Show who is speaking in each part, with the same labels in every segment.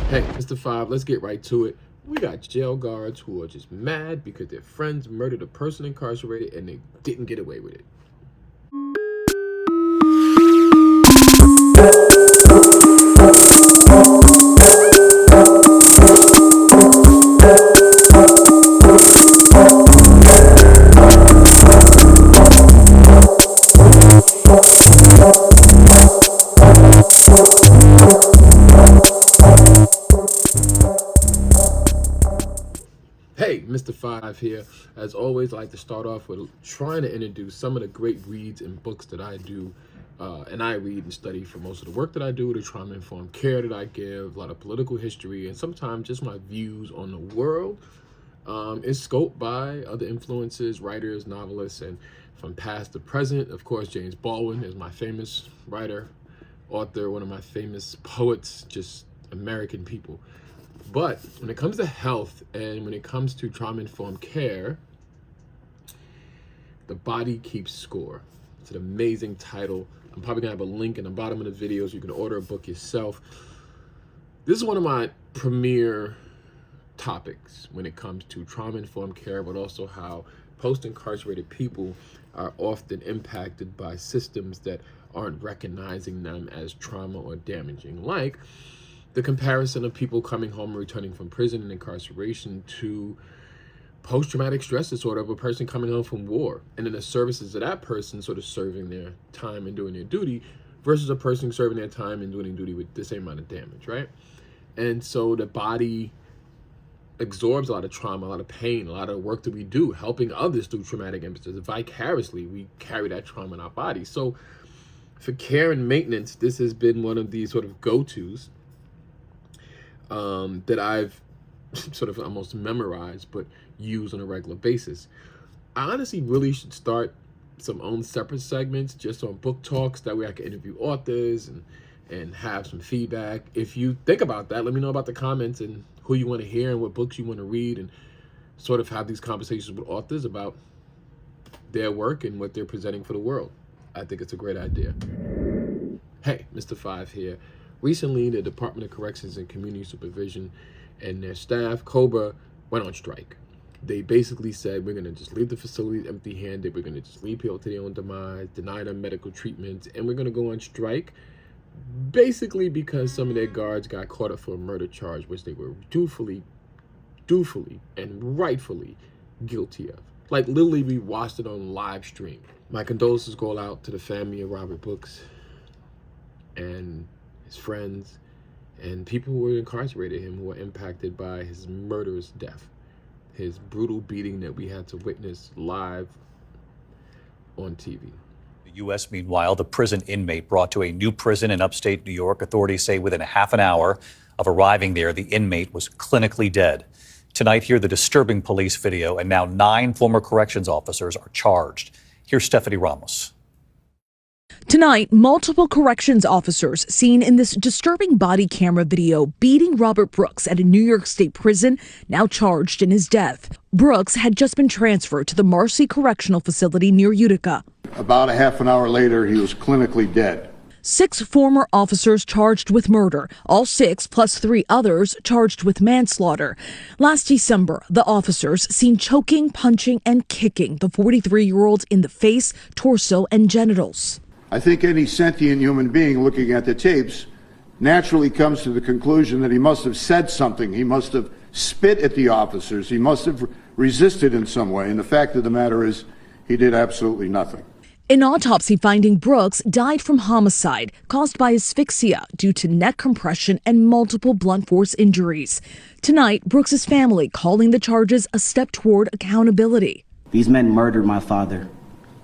Speaker 1: Hey, Mr. Five, let's get right to it. We got jail guards who are just mad because their friends murdered a person incarcerated and they didn't get away with it. Hey, Mr. Five here. As always, I like to start off with trying to introduce some of the great reads and books that I do, and I read and study for most of the work that I do, the trauma-informed care that I give, a lot of political history, and sometimes just my views on the world. Is scoped by other influences, writers, novelists, and from past to present. Of course, James Baldwin is my famous writer, author, one of my famous poets, just American people. But when it comes to health and when it comes to trauma-informed care, The Body Keeps Score. It's an amazing title. I'm probably gonna have a link in the bottom of the video so you can order a book yourself. This is one of my premier topics when it comes to trauma-informed care, but also how post-incarcerated people are often impacted by systems that aren't recognizing them as trauma or damaging, like the comparison of people coming home and returning from prison and incarceration to post-traumatic stress disorder of a person coming home from war, and then the services of that person sort of serving their time and doing their duty versus a person serving their time and doing their duty with the same amount of damage, right? And so the body absorbs a lot of trauma, a lot of pain, a lot of work that we do, helping others through traumatic images. Vicariously, we carry that trauma in our body. So for care and maintenance, this has been one of these sort of go-tos that I've sort of almost memorized but use on a regular basis. I honestly really should start some own separate segments just on book talks. That way I can interview authors and have some feedback. If you think about that, let me know about the comments and who you want to hear and what books you want to read, and sort of have these conversations with authors about their work and what they're presenting for the world. I think it's a great idea. Hey, Mr. Five here. Recently, the Department of Corrections and Community Supervision and their staff, COBRA, went on strike. They basically said, we're going to just leave the facilities empty-handed, we're going to just leave people to their own demise, deny them medical treatment, and we're going to go on strike, basically because some of their guards got caught up for a murder charge, which they were dutifully, and rightfully guilty of. Like, literally, we watched it on live stream. My condolences go out to the family of Robert Brooks and his friends and people who were incarcerated him, who were impacted by his murderous death, his brutal beating that we had to witness live on TV.
Speaker 2: The U.S., meanwhile, the prison inmate brought to a new prison in upstate New York. Authorities say within a half an hour of arriving there, the inmate was clinically dead. Tonight, hear the disturbing police video, and now 9 former corrections officers are charged. Here's Stephanie Ramos.
Speaker 3: Tonight, multiple corrections officers seen in this disturbing body camera video beating Robert Brooks at a New York State prison, now charged in his death. Brooks had just been transferred to the Marcy Correctional Facility near Utica.
Speaker 4: About a half an hour later, he was clinically dead.
Speaker 3: 6 former officers charged with murder, all 6 plus 3 others charged with manslaughter. Last December, the officers seen choking, punching, and kicking the 43-year-old in the face, torso, and genitals.
Speaker 4: I think any sentient human being looking at the tapes naturally comes to the conclusion that he must have said something. He must have spit at the officers. He must have resisted in some way. And the fact of the matter is, he did absolutely nothing.
Speaker 3: An autopsy finding Brooks died from homicide caused by asphyxia due to neck compression and multiple blunt force injuries. Tonight, Brooks' family calling the charges a step toward accountability.
Speaker 5: These men murdered my father.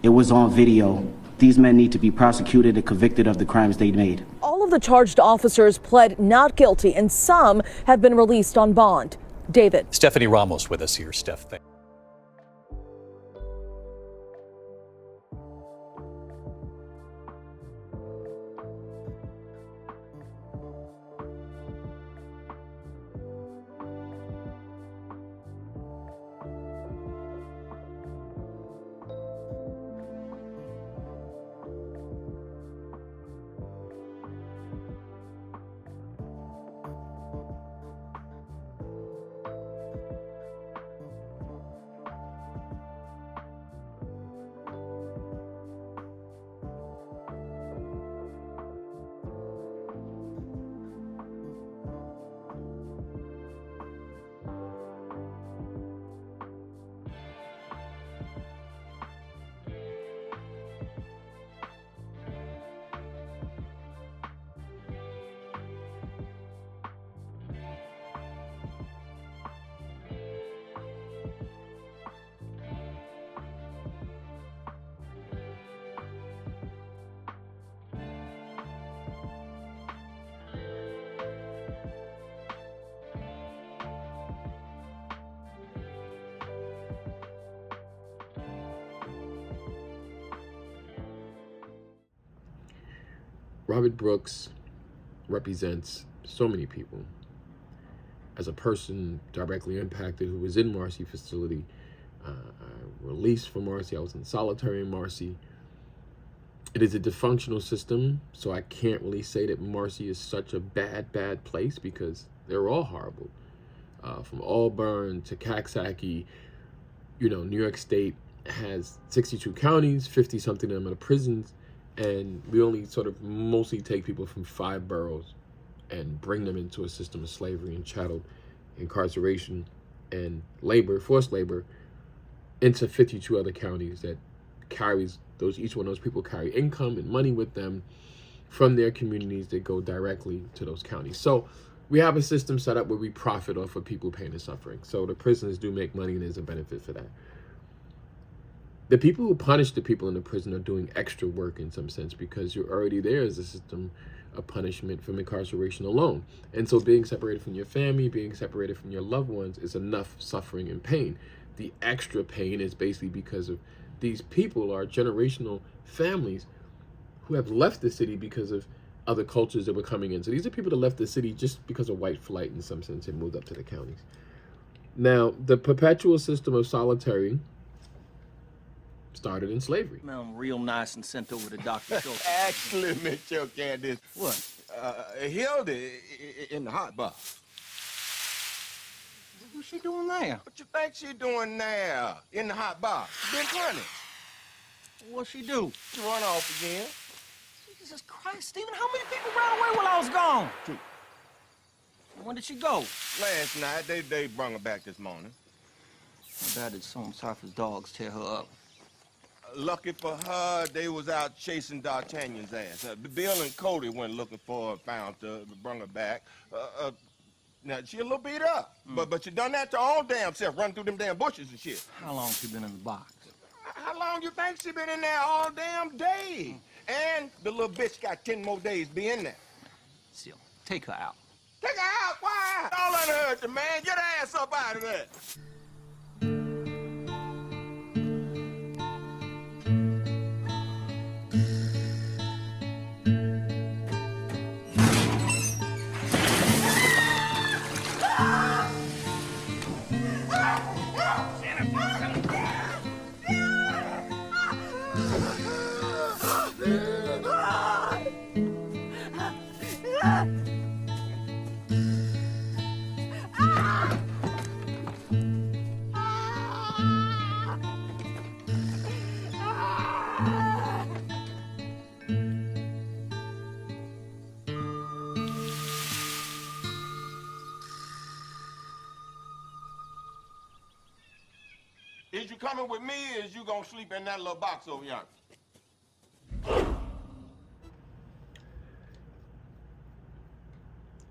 Speaker 5: It was on video. These men need to be prosecuted and convicted of the crimes they made.
Speaker 6: All of the charged officers pled not guilty, and some have been released on bond. David.
Speaker 2: Stephanie Ramos with us here. Steph, thank you.
Speaker 1: Robert Brooks represents so many people. As a person directly impacted who was in Marcy facility, I released from Marcy. I was in solitary in Marcy. It is a dysfunctional system, so I can't really say that Marcy is such a bad place, because they're all horrible. From Auburn to Coxsackie, New York State has 62 counties, 50 something of them are prisons, and we only sort of mostly take people from 5 boroughs and bring them into a system of slavery and chattel incarceration and labor, forced labor, into 52 other counties that carries each one of those people carry income and money with them from their communities that go directly to those counties. So we have a system set up where we profit off of people pain and suffering. So the prisoners do make money, and there's a benefit for that. The people who punish the people in the prison are doing extra work in some sense, because you're already there as a system of punishment from incarceration alone. And so being separated from your family, being separated from your loved ones is enough suffering and pain. The extra pain is basically because of these people are generational families who have left the city because of other cultures that were coming in. So these are people that left the city just because of white flight in some sense and moved up to the counties. Now, the perpetual system of solitary started in slavery.
Speaker 7: Smell 'em real nice and sent over to Dr. Schultz.
Speaker 8: Actually, Mr. Candace,
Speaker 7: What?
Speaker 8: Hilda in the hot box.
Speaker 7: What's she doing there?
Speaker 8: What you think she doing now in the hot box? She been running.
Speaker 7: What'd she do?
Speaker 8: She run off again.
Speaker 7: Jesus Christ, Stephen, how many people ran away while I was gone?
Speaker 8: 2.
Speaker 7: When did she go?
Speaker 8: Last night, they brung her back this morning.
Speaker 7: How bad did some Cypher's dogs tear her up?
Speaker 8: Lucky for her, they was out chasing D'Artagnan's ass. Bill and Cody went looking for her, found her, brung her back. Now, she a little beat up, but she done that to her own damn self, running through them damn bushes and shit.
Speaker 7: How long she been in the box?
Speaker 8: How long you think she been in there? All damn day. And the little bitch got 10 more days to be in there.
Speaker 7: Still, take her out.
Speaker 8: Take her out? Why? All unhurt you, man. Get her ass up out of there. Is you coming with me, or is you gonna sleep in that little box over yonder?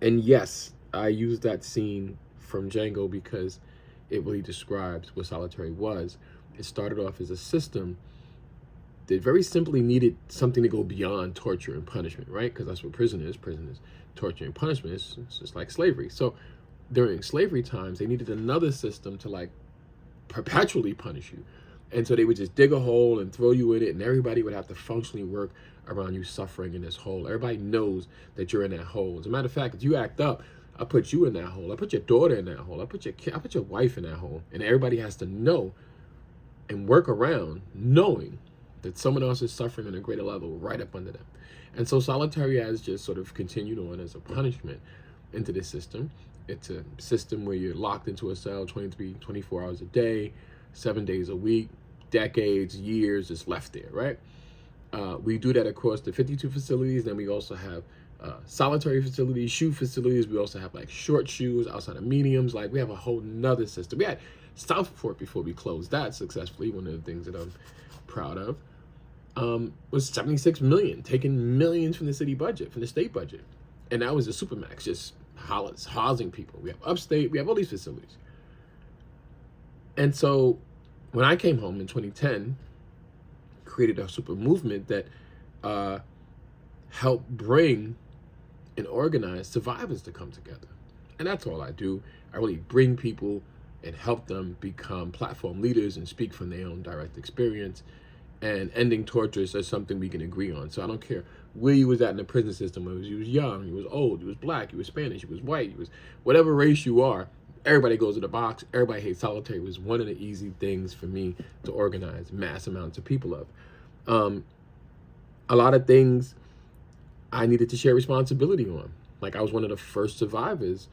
Speaker 1: And yes, I used that scene from Django because it really describes what solitary was. It started off as a system that very simply needed something to go beyond torture and punishment, right? Because that's what prison is. Prison is torture and punishment. It's just like slavery. So during slavery times, they needed another system to like perpetually punish you. And so they would just dig a hole and throw you in it, and everybody would have to functionally work around you suffering in this hole. Everybody knows that you're in that hole. As a matter of fact, if you act up, I put you in that hole. I put your daughter in that hole. I put your wife in that hole. And everybody has to know and work around knowing that someone else is suffering on a greater level right up under them. And so solitary has just sort of continued on as a punishment into this system. It's a system where you're locked into a cell 24 hours a day, 7 days a week, decades, years, just left there, right? We do that across the 52 facilities. Then we also have solitary facilities, shoe facilities. We also have like short shoes outside of mediums. Like we have a whole nother system. We had Southport before we closed that successfully. One of the things that I'm proud of was 76 million, taking millions from the city budget, from the state budget. And that was a supermax, just housing people. We have upstate, we have all these facilities. And so when I came home in 2010, created a super movement that helped bring and organize survivors to come together. And that's all I do. I really bring people and help them become platform leaders and speak from their own direct experience and ending torture is something we can agree on. So I don't care where you was at in the prison system, whether you was young, you was old, you was black, you was Spanish, you was white, you was whatever race you are, everybody goes to the box, everybody hates solitary. It was one of the easy things for me to organize mass amounts of people of. A lot of things I needed to share responsibility on. Like I was one of the first survivors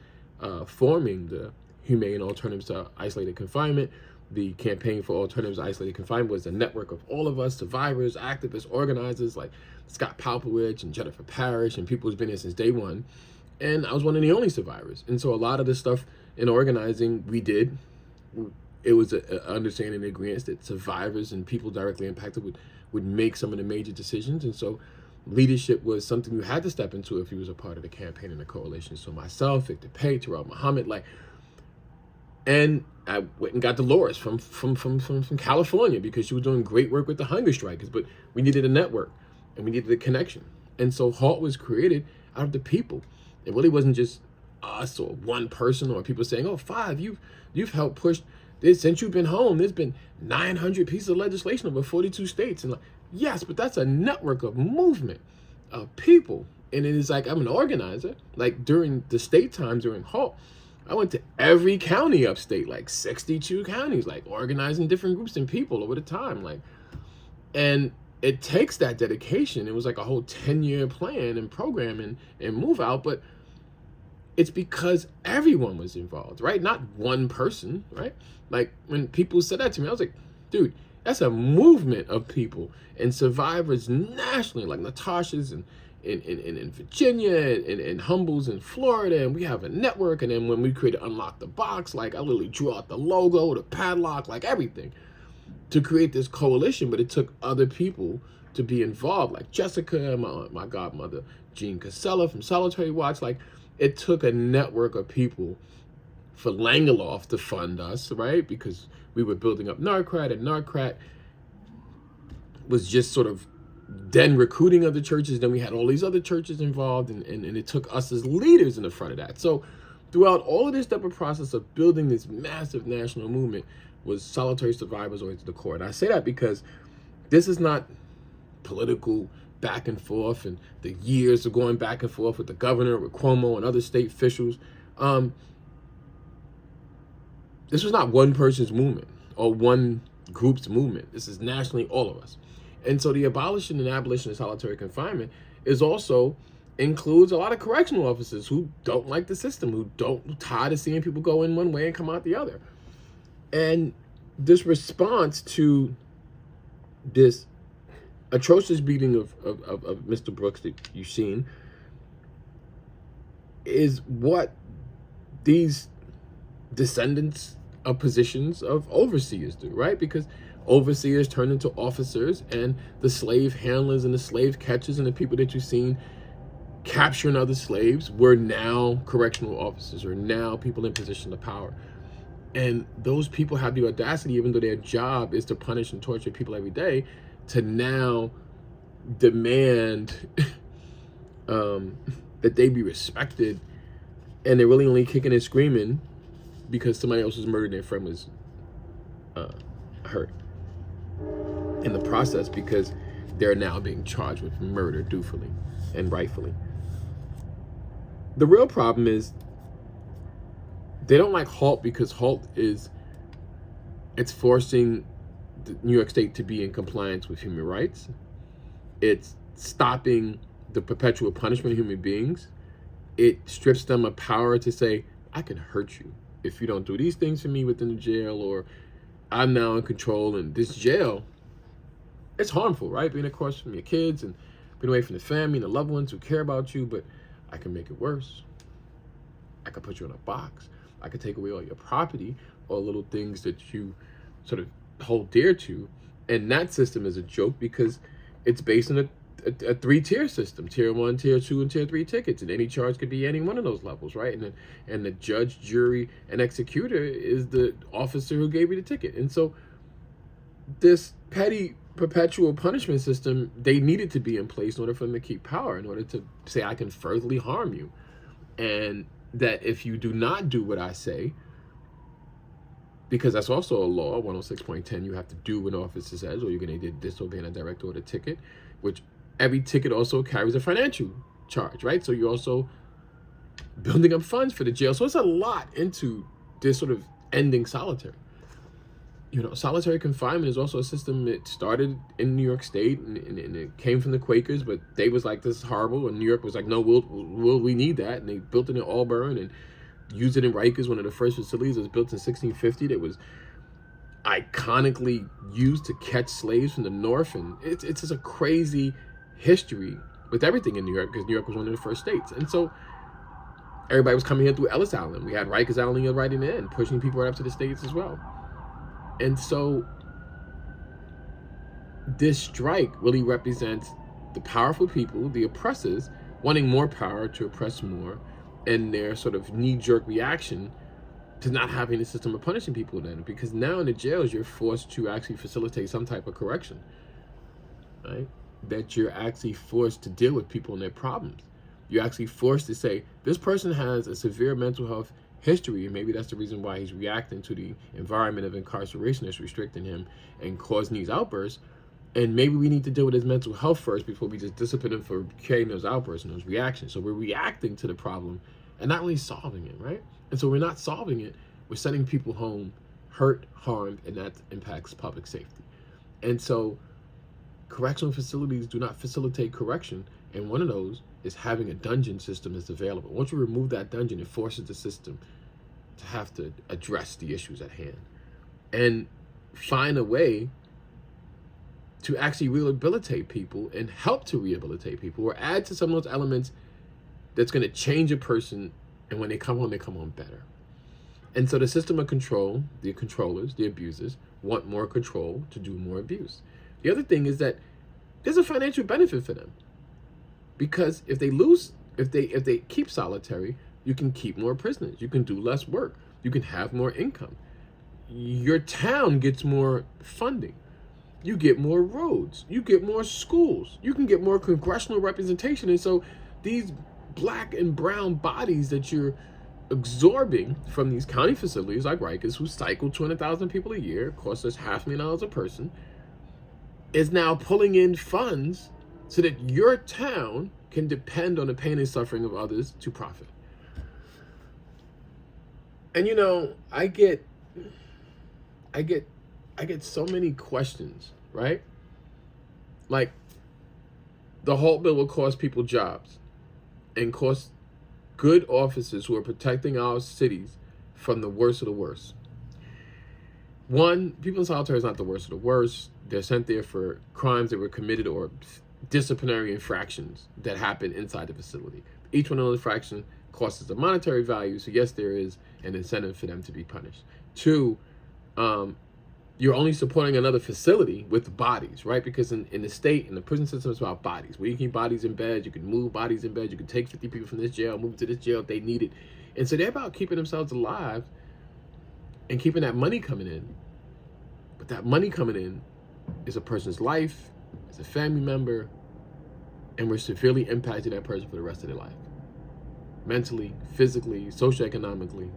Speaker 1: forming the Humane Alternatives to Isolated Confinement. The Campaign for Alternatives to Isolated Confinement was a network of all of us, survivors, activists, organizers, like Scott Palpowitz and Jennifer Parrish, and people who's been here since day one. And I was one of the only survivors. And so a lot of the stuff in organizing we did, it was an understanding and agreement that survivors and people directly impacted would make some of the major decisions. And so leadership was something you had to step into if you was a part of the campaign and the coalition. So myself, Victor Pay, Terrell Muhammad, and I went and got Dolores from California because she was doing great work with the hunger strikers, but we needed a network and we needed a connection. And so HALT was created out of the people. It really wasn't just us or one person or people saying, oh, Five, you've helped push this since you've been home. There's been 900 pieces of legislation over 42 states. And yes, but that's a network of movement of people. And it is like, I'm an organizer. Like during the state times during HALT, I went to every county upstate, like 62 counties, like organizing different groups and people over the time. And it takes that dedication. It was like a whole 10-year plan and program and move out, but it's because everyone was involved, right? Not one person, right? Like when people said that to me, I was like, dude, that's a movement of people and survivors nationally, like Natasha's and in Virginia and Humbles in Florida, and we have a network. And then when we created Unlock the Box, like I literally drew out the logo, the padlock, like everything to create this coalition. But it took other people to be involved, like Jessica, my godmother, Jean Casella from Solitary Watch. Like it took a network of people for Langeloff to fund us, right? Because we were building up NARCRAT, and NARCRAT was just sort of then recruiting other churches. Then we had all these other churches involved, and it took us as leaders in the front of that. So throughout all of this type of process of building this massive national movement was solitary survivors always to the core. And I say that because this is not political back and forth and the years of going back and forth with the governor, with Cuomo and other state officials. This was not one person's movement or one group's movement. This is nationally all of us. And so the abolition and abolition of solitary confinement is also includes a lot of correctional officers who don't like the system, who tired of seeing people go in one way and come out the other. And this response to this atrocious beating of Mr. Brooks that you've seen is what these descendants of positions of overseers do, right? Because overseers turn into officers, and the slave handlers and the slave catchers and the people that you've seen capturing other slaves were now correctional officers, or now people in position of power. And those people have the audacity, even though their job is to punish and torture people every day, to now demand that they be respected. And they're really only kicking and screaming because somebody else was murdered and their friend was hurt in the process, because they're now being charged with murder dutifully and rightfully. The real problem is they don't like HALT because HALT it's forcing the New York State to be in compliance with human rights. It's stopping the perpetual punishment of human beings. It strips them of power to say, I can hurt you if you don't do these things for me within the jail, or I'm now in control. And this jail, it's harmful, right? Being across from your kids and being away from the family and the loved ones who care about you, but I can make it worse. I could put you in a box. I could take away all your property or little things that you sort of hold dear to. And that system is a joke because it's based on a three-tier system: tier 1, tier 2, and tier 3 tickets, and any charge could be any one of those levels, right? And the judge, jury, and executor is the officer who gave you the ticket. And so this petty perpetual punishment system, they needed to be in place in order for them to keep power, in order to say, I can furtherly harm you, and that if you do not do what I say, because that's also a law, 106.10, you have to do what an officer says, or you're going to disobey a direct order ticket, which every ticket also carries a financial charge, right? So you're also building up funds for the jail. So it's a lot into this sort of ending solitary. You know, solitary confinement is also a system that started in New York State, and it came from the Quakers, but they was like, this is horrible, and New York was like, no, we need that, and they built it in Auburn and used it in Rikers, one of the first facilities. It was built in 1650. That was iconically used to catch slaves from the North, and it's just a crazy history with everything in New York, because New York was one of the first states. And so everybody was coming here through Ellis Island. We had Rikers Island right in there and pushing people right up to the states as well. And so this strike really represents the powerful people, the oppressors, wanting more power to oppress more, and their sort of knee-jerk reaction to not having a system of punishing people then. Because now in the jails, you're forced to actually facilitate some type of correction, right? That you're actually forced to deal with people and their problems. You're actually forced to say, this person has a severe mental health history, and maybe that's the reason why he's reacting to the environment of incarceration that's restricting him and causing these outbursts. And maybe we need to deal with his mental health first before we just discipline him for carrying those outbursts and those reactions. So we're reacting to the problem and not really solving it, right? And so we're not solving it. We're sending people home hurt, harmed, and that impacts public safety. And so correctional facilities do not facilitate correction. And one of those is having a dungeon system that's available. Once you remove that dungeon, it forces the system to have to address the issues at hand and find a way to actually rehabilitate people and help to rehabilitate people, or add to some of those elements that's going to change a person, and when they come home better. And so the system of control, the controllers, the abusers, want more control to do more abuse. The other thing is that there's a financial benefit for them, because if they keep solitary, you can keep more prisoners, you can do less work, you can have more income, your town gets more funding, you get more roads, you get more schools, you can get more congressional representation. And so these black and brown bodies that you're absorbing from these county facilities like Rikers, who cycle 200,000 people a year, cost us $500,000 a person, is now pulling in funds so that your town can depend on the pain and suffering of others to profit. And you know, I get so many questions, right? Like, the Halt bill will cost people jobs and cost good officers who are protecting our cities from the worst of the worst. One, people in solitary is not the worst of the worst. They're sent there for crimes that were committed or disciplinary infractions that happen inside the facility. Each one of those infractions costs us a monetary value, so yes, there is an incentive for them to be punished. Two, you're only supporting another facility with bodies, right? Because in the state, in the prison system, it's about bodies. Where you can keep bodies in bed, you can move bodies in bed, you can take 50 people from this jail, move to this jail if they need it. And so they're about keeping themselves alive and keeping that money coming in. But that money coming in is a person's life, is a family member, and we're severely impacting that person for the rest of their life. Mentally, physically, socioeconomically,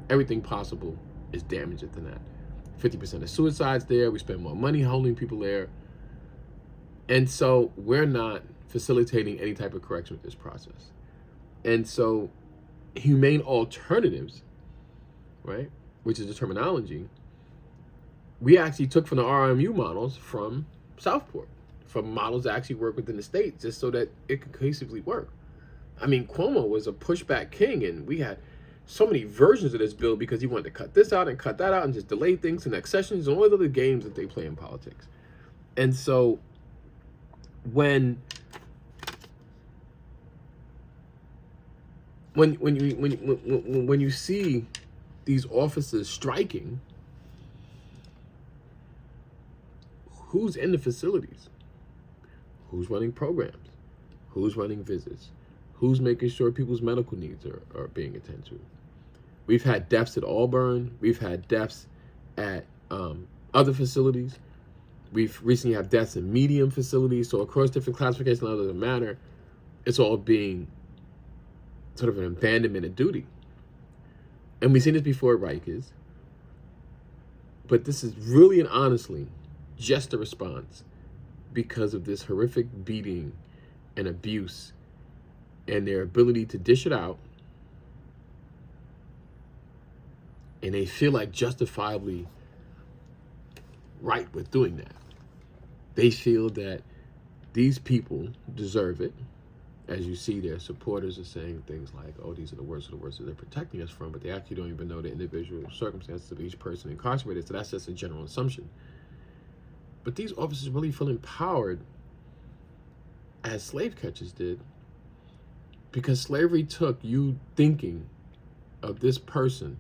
Speaker 1: everything possible is damaged to that. 50% of suicides there. We spend more money holding people there. And so we're not facilitating any type of correction with this process. And so humane alternatives, right, which is the terminology, we actually took from the RMU models from Southport, from models that actually work within the state, just so that it could cohesively work. I mean, Cuomo was a pushback king, and we had so many versions of this bill because he wanted to cut this out and cut that out and just delay things to next sessions and all the other games that they play in politics. And so when you see these officers striking, who's in the facilities? Who's running programs? Who's running visits? Who's making sure people's medical needs are being attended to? We've had deaths at Auburn. We've had deaths at other facilities. We've recently had deaths in medium facilities. So across different classifications, it doesn't matter. It's all being sort of an abandonment of duty. And we've seen this before at Rikers. But this is really and honestly just a response because of this horrific beating and abuse and their ability to dish it out. And they feel like justifiably right with doing that. They feel that these people deserve it. As you see, their supporters are saying things like, oh, these are the worst of the worst that they're protecting us from, but they actually don't even know the individual circumstances of each person incarcerated, so that's just a general assumption. But these officers really feel empowered, as slave catchers did, because slavery took you thinking of this person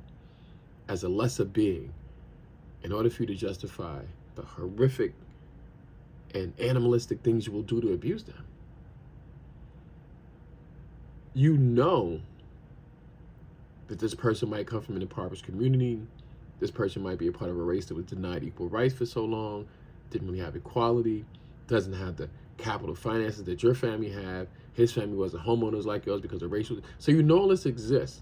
Speaker 1: as a lesser being in order for you to justify the horrific and animalistic things you will do to abuse them. You know that this person might come from an impoverished community. This person might be a part of a race that was denied equal rights for so long, didn't really have equality, doesn't have the capital finances that your family had. His family wasn't homeowners like yours because of racial. So you know all this exists.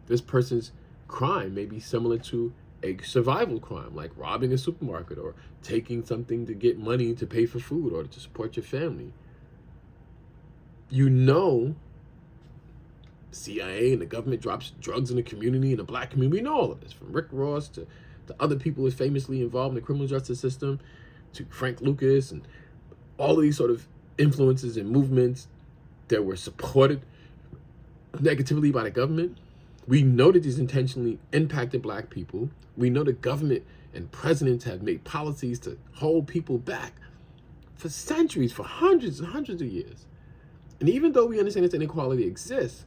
Speaker 1: This person's crime may be similar to a survival crime, like robbing a supermarket or taking something to get money to pay for food or to support your family. You know CIA and the government drops drugs in the community, in the black community. We know all of this, from Rick Ross to other people who are famously involved in the criminal justice system, to Frank Lucas, and all of these sort of influences and movements that were supported negatively by the government. We know that these intentionally impacted black people. We know the government and presidents have made policies to hold people back for centuries, for hundreds and hundreds of years. And even though we understand that inequality exists,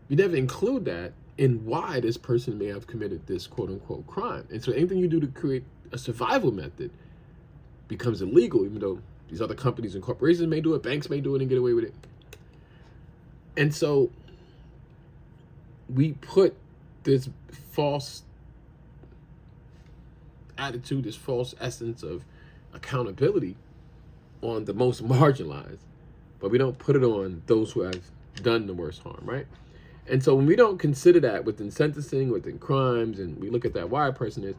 Speaker 1: you never include that in why this person may have committed this quote-unquote crime. And so anything you do to create a survival method becomes illegal, even though these other companies and corporations may do it, banks may do it and get away with it. And so we put this false attitude, this false essence of accountability on the most marginalized, but we don't put it on those who have done the worst harm, right? And so when we don't consider that within sentencing, within crimes, and we look at that why a person is,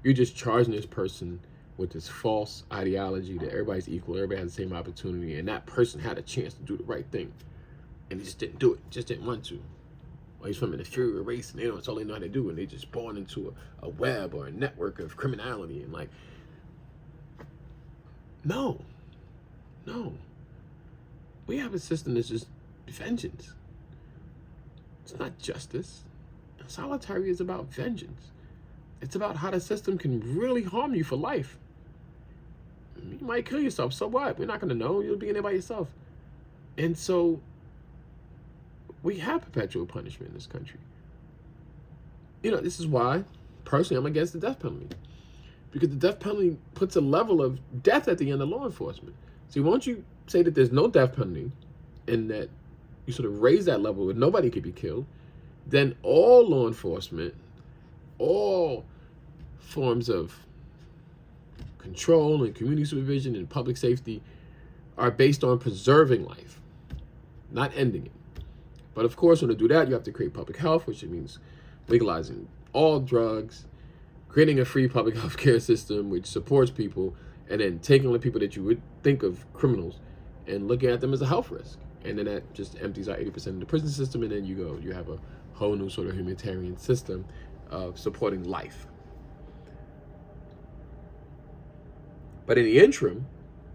Speaker 1: you're just charging this person with this false ideology that everybody's equal, everybody has the same opportunity, and that person had a chance to do the right thing, and he just didn't do it, just didn't want to. Or he's from an inferior race, and it's all they know how to do, and they just born into a web or a network of criminality, and like, no. We have a system that's just vengeance. It's not justice. Solitary is about vengeance. It's about how the system can really harm you for life. You might kill yourself, so what? We're not gonna know, you'll be in there by yourself. And so we have perpetual punishment in this country. You know, this is why, personally, I'm against the death penalty. Because the death penalty puts a level of death at the end of law enforcement. See, once you say that there's no death penalty and that you sort of raise that level where nobody could be killed, then all law enforcement, all forms of control and community supervision and public safety are based on preserving life, not ending it. But of course, when to do that, you have to create public health, which means legalizing all drugs, creating a free public health care system which supports people, and then taking the people that you would think of criminals and looking at them as a health risk. And then that just empties out 80% of the prison system, and then you have a whole new sort of humanitarian system of supporting life. But in the interim,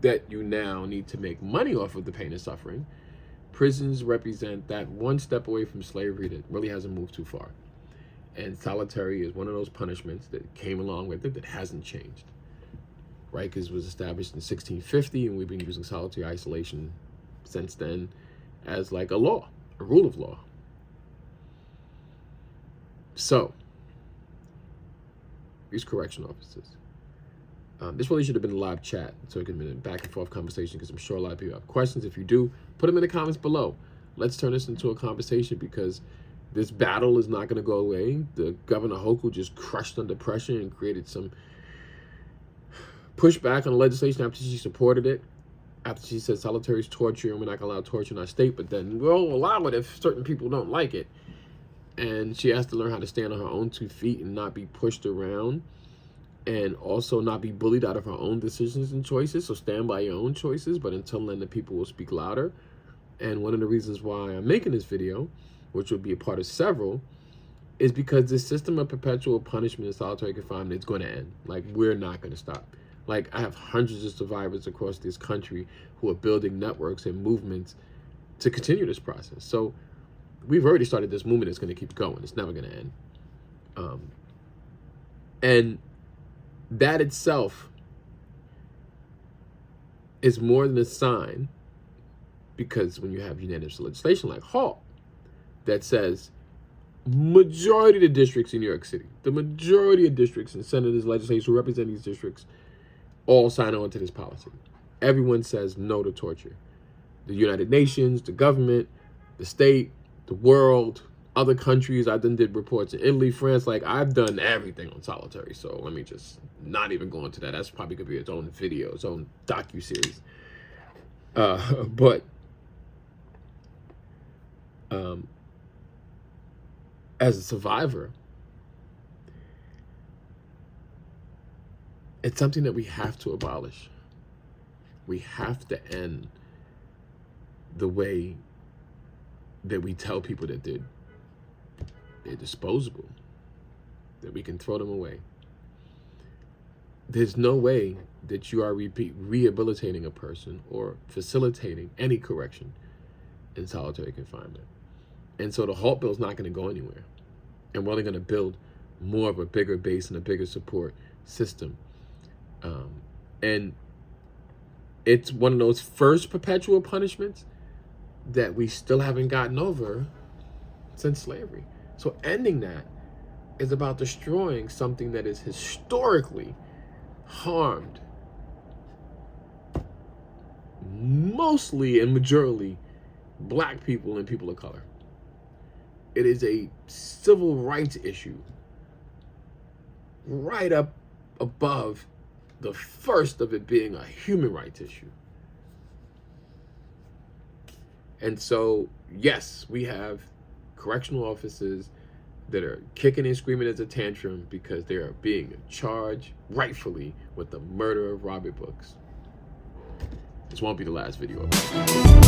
Speaker 1: that you now need to make money off of the pain and suffering, prisons represent that one step away from slavery that really hasn't moved too far. And solitary is one of those punishments that came along with it that hasn't changed. Rikers was established in 1650, and we've been using solitary isolation since then as like a law, a rule of law. So, these correction officers. This really should have been a live chat, so it could have been a back and forth conversation, because I'm sure a lot of people have questions. If you do, put them in the comments below. Let's turn this into a conversation, because this battle is not going to go away. The Governor Hochul just crushed under pressure and created some pushback on the legislation after she supported it, after she said solitary is torture and we're not going to allow torture in our state, but then we'll allow it if certain people don't like it. And she has to learn how to stand on her own 2 feet and not be pushed around and also not be bullied out of our own decisions and choices. So stand by your own choices, but until then, the people will speak louder. And one of the reasons why I'm making this video, which will be a part of several, is because this system of perpetual punishment and solitary confinement is going to end. Like, we're not going to stop. Like, I have hundreds of survivors across this country who are building networks and movements to continue this process. So we've already started this movement. It's going to keep going. It's never going to end. And that itself is more than a sign, because when you have unanimous legislation like HALT that says majority of the districts in New York City, the majority of districts and senators, legislators who represent these districts all sign on to this policy. Everyone says no to torture. The United Nations, the government, the state, the world, other countries. I then did reports in Italy, France. Like, I've done everything on solitary. So let me just not even go into that. That's probably gonna be its own video, its own docu-series. But as a survivor, it's something that we have to abolish. We have to end the way that we tell people that they're disposable, that we can throw them away. There's no way that you are rehabilitating a person or facilitating any correction in solitary confinement. And so the HALT bill is not going to go anywhere. And we're only going to build more of a bigger base and a bigger support system. And it's one of those first perpetual punishments that we still haven't gotten over since slavery. So ending that is about destroying something that is historically harmed mostly and majorly Black people and people of color. It is a civil rights issue right up above the first of it being a human rights issue. And so, yes, we have correctional officers that are kicking and screaming as a tantrum because they are being charged rightfully with the murder of Robert Brooks. This won't be the last video of it.